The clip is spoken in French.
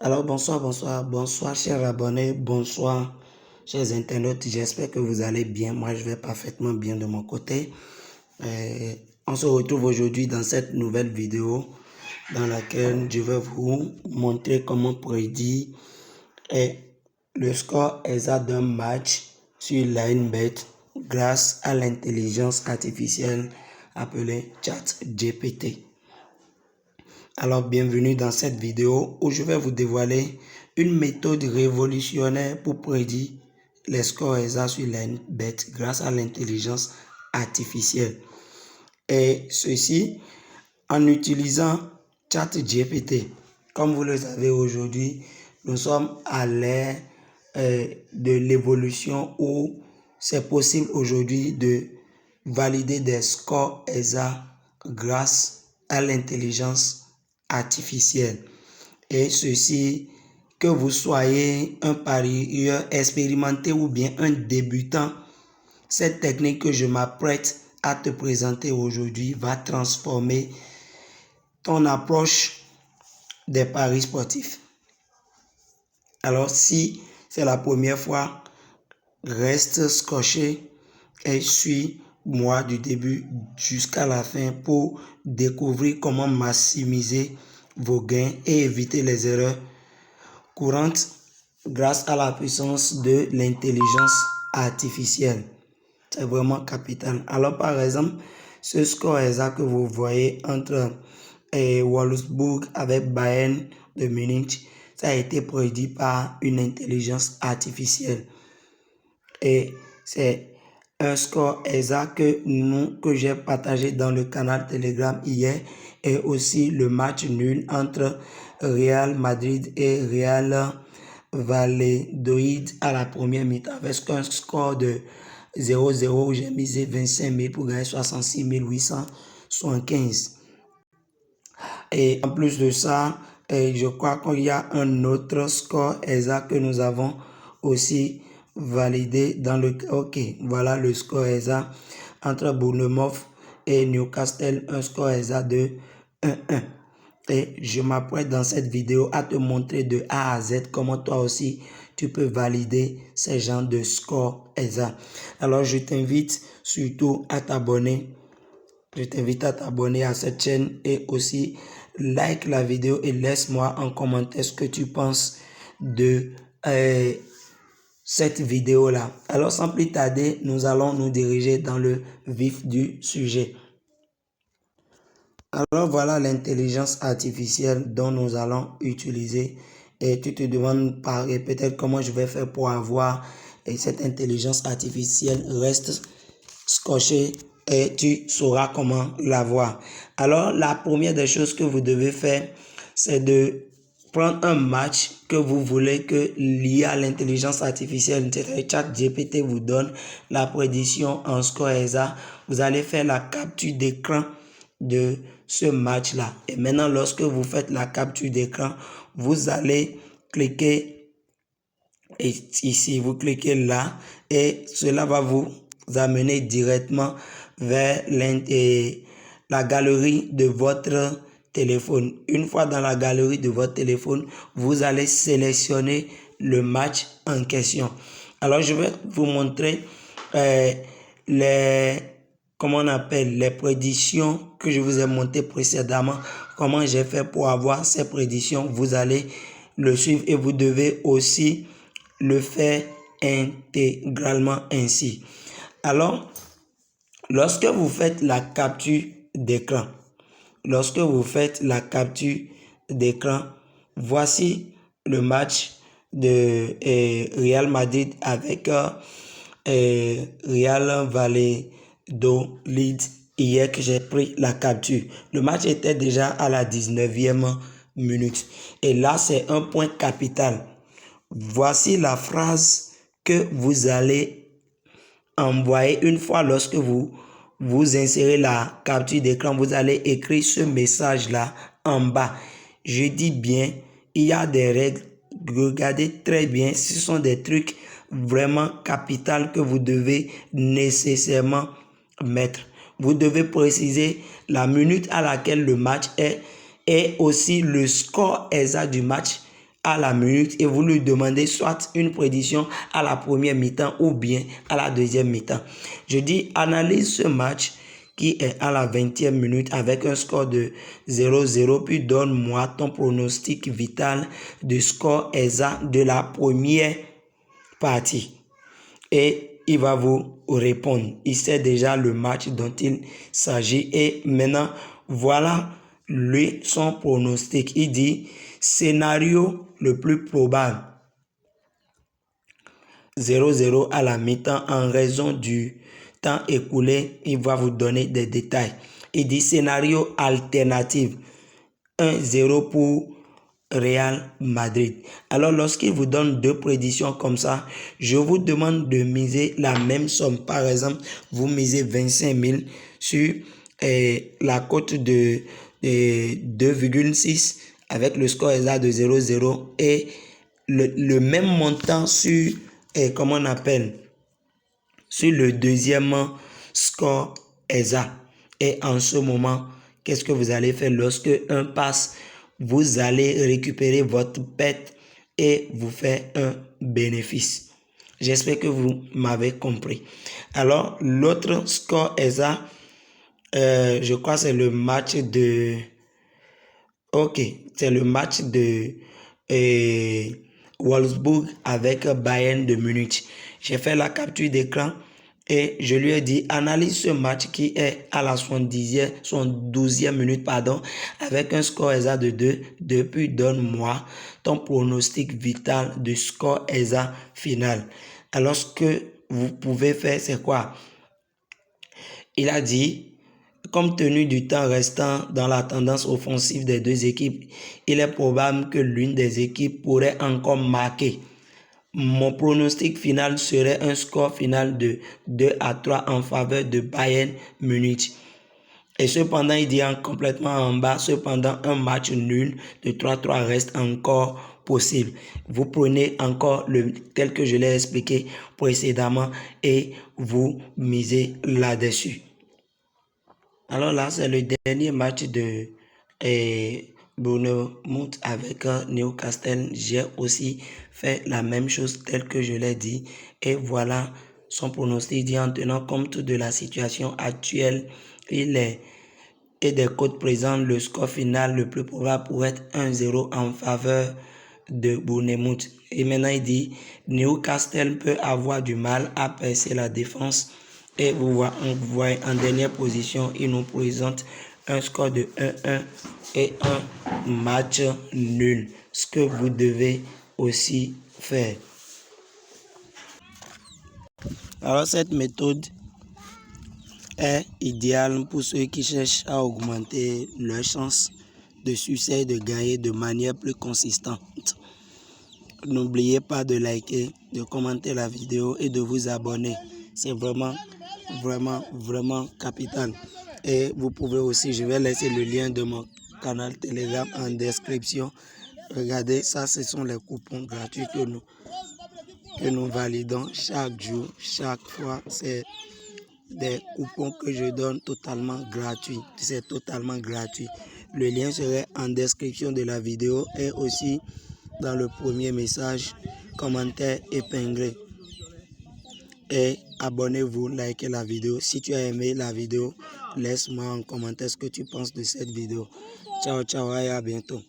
Alors bonsoir chers abonnés, bonsoir chers internautes, j'espère que vous allez bien. Moi je vais parfaitement bien de mon côté. On se retrouve aujourd'hui dans cette nouvelle vidéo dans laquelle je vais vous montrer comment prédire le score exact d'un match sur LineBet grâce à l'intelligence artificielle appelée ChatGPT. Alors bienvenue dans cette vidéo où je vais vous dévoiler une méthode révolutionnaire pour prédire les scores exacts sur LineBet grâce à l'intelligence artificielle. Et ceci en utilisant ChatGPT. Comme vous le savez aujourd'hui, nous sommes à l'ère de l'évolution où c'est possible aujourd'hui de valider des scores exacts grâce à l'intelligence artificielle. Et ceci, que vous soyez un parieur expérimenté ou bien un débutant, cette technique que je m'apprête à te présenter aujourd'hui va transformer ton approche des paris sportifs. Alors si c'est la première fois, reste scotché et suis-moi du début jusqu'à la fin pour découvrir comment maximiser vos gains et éviter les erreurs courantes grâce à la puissance de l'intelligence artificielle. C'est vraiment capital. Alors par exemple, ce score exact que vous voyez entre Wolfsburg avec Bayern de Munich, ça a été prédit par une intelligence artificielle. Et c'est un score exact que j'ai partagé dans le canal Telegram hier, et aussi le match nul entre Real Madrid et Real Valladolid à la première mi-temps avec un score de 0-0 où j'ai misé 25 000 pour gagner 66 875. Et en plus de ça, je crois qu'il y a un autre score exact que nous avons aussi validé dans le... Ok, voilà le score exact entre Bournemouth et Newcastle, un score exact de 1-1. Et je m'apprête dans cette vidéo à te montrer de A à Z comment toi aussi tu peux valider ces genres de scores exacts. Alors je t'invite surtout à t'abonner. Je t'invite à t'abonner à cette chaîne et aussi like la vidéo et laisse-moi en commentaire ce que tu penses de cette vidéo-là. Alors sans plus tarder, nous allons nous diriger dans le vif du sujet. Alors voilà l'intelligence artificielle dont nous allons utiliser, et tu te demandes peut-être comment je vais faire pour avoir cette intelligence artificielle. Reste scotché et tu sauras comment l'avoir. Alors la première des choses que vous devez faire, c'est de prendre un match que vous voulez que l'IA, l'intelligence artificielle, ChatGPT vous donne la prédiction en score exact. Vous allez faire la capture d'écran de ce match-là. Et maintenant, lorsque vous faites la capture d'écran, vous allez cliquer ici, vous cliquez là et cela va vous amener directement vers la galerie de votre téléphone. Une fois dans la galerie de votre téléphone, vous allez sélectionner le match en question. Alors, je vais vous montrer les prédictions que je vous ai montées précédemment. Comment j'ai fait pour avoir ces prédictions. Vous allez le suivre et vous devez aussi le faire intégralement ainsi. Alors, lorsque vous faites la capture d'écran, voici le match de Real Madrid avec Real Valladolid hier que j'ai pris la capture. Le match était déjà à la 19e minute. Et là, c'est un point capital. Voici la phrase que vous allez envoyer une fois lorsque vous insérez la capture d'écran. Vous allez écrire ce message-là en bas. Je dis bien, il y a des règles. Regardez très bien, ce sont des trucs vraiment capitaux que vous devez nécessairement mettre. Vous devez préciser la minute à laquelle le match est et aussi le score exact du match à la minute et vous lui demandez soit une prédiction à la première mi-temps ou bien à la deuxième mi-temps. Je dis analyse ce match qui est à la 20e minute avec un score de 0-0, puis donne-moi ton pronostic vital de score exact de la première partie. Et il va vous répondre. Il sait déjà le match dont il s'agit. Et maintenant, voilà lui son pronostic. Il dit scénario le plus probable. 0-0 à la mi-temps en raison du temps écoulé. Il va vous donner des détails. Il dit scénario alternatif. 1-0 pour Real Madrid. Alors, lorsqu'il vous donne deux prédictions comme ça, je vous demande de miser la même somme. Par exemple, vous misez 25 000 sur la cote de 2,6 avec le score exact de 0-0 et le même montant sur, comment on appelle, sur le deuxième score exact. Et en ce moment, qu'est-ce que vous allez faire lorsque un passe? Vous allez récupérer votre perte et vous faire un bénéfice. J'espère que vous m'avez compris. Alors, l'autre score exact, je crois que c'est le match de... Ok, c'est le match de Wolfsburg avec Bayern de Munich. J'ai fait la capture d'écran et je lui ai dit analyse ce match qui est à la 72e minute avec un score exact de 2. Depuis, donne-moi ton pronostic vital de score exact final. Alors, ce que vous pouvez faire, c'est quoi? Il a dit, compte tenu du temps restant dans la tendance offensive des deux équipes, il est probable que l'une des équipes pourrait encore marquer. Mon pronostic final serait un score final de 2-3 en faveur de Bayern Munich. Et cependant, il dit complètement en bas, cependant, un match nul de 3-3 reste encore possible. Vous prenez encore tel que je l'ai expliqué précédemment et vous misez là-dessus. Alors là, c'est le dernier match de Bournemouth avec Newcastle. J'ai aussi fait la même chose telle que je l'ai dit. Et voilà son pronostic dit en tenant compte de la situation actuelle et des codes présents, le score final le plus probable pourrait être 1-0 en faveur de Bournemouth. Et maintenant, il dit Newcastle peut avoir du mal à percer la défense. Et vous voyez en dernière position, il nous présente un score de 1-1 et un match nul. Ce que vous devez aussi faire. Alors cette méthode est idéale pour ceux qui cherchent à augmenter leurs chances de succès et de gagner de manière plus consistante. N'oubliez pas de liker, de commenter la vidéo et de vous abonner. C'est vraiment capital. Et vous pouvez aussi, je vais laisser le lien de mon canal Telegram en description. Regardez, ça ce sont les coupons gratuits que nous validons chaque jour, chaque fois. C'est des coupons que je donne totalement gratuits. C'est totalement gratuit. Le lien serait en description de la vidéo et aussi dans le premier message, commentaire épinglé. Et abonnez-vous, likez la vidéo. Si tu as aimé la vidéo, laisse-moi en commentaire ce que tu penses de cette vidéo. Ciao, ciao et à bientôt.